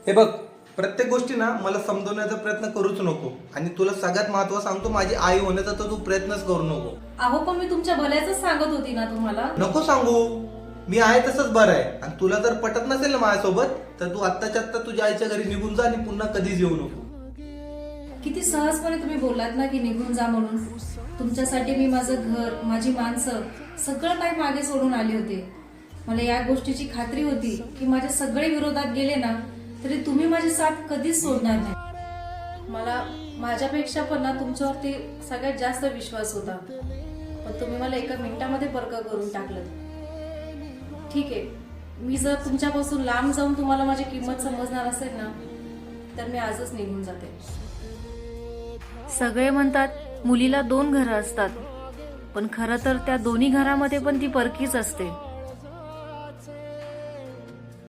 हे बघ, प्रत्येक गोष्टी ना मला समजवण्याचा प्रयत्न करूच नको. आणि तुला सगळ्यात महत्त्व सांगतो, माझी आई होण्याचा तर तू प्रयत्नच करू नको. अहो पण मी तुमच्या भल्याच सांगत होती ना तुम्हाला. नको सांगू, मी आहे तसंच बरं आहे. आणि तुला जर पटत नसेल ना माझ्यासोबत, तर तू आत्ताच्या आत्ता तुझ्या आईच्या घरी निघून जा आणि पुन्हा कधीच येऊ नको. किती सहजपणे तुम्ही बोललात ना की निघून जा म्हणून. तुमच्यासाठी मी माझं घर, माझी माणसं सगळं काही मागे सोडून आले होते. मला या गोष्टीची खात्री होती की माझे सगळे विरोधात गेले ना तरी तुम्ही माझी साथ कधीच सोडणार नाही. मला माझ्यापेक्षा पण ना तुमच्यावरती सगळ्यात जास्त विश्वास होता. पण तुम्ही मला एका मिनिटामध्ये परक करून टाकलं. ठीक आहे, मी जर तुमच्यापासून लांब जाऊन तुम्हाला माझी किंमत समजणार असेल ना तर मी आजच निघून जाते. सगळे म्हणतात मुलीला 2 घरं असतात, पण खरं तर त्या दोन्ही घरामध्ये पण ती परकीच असते.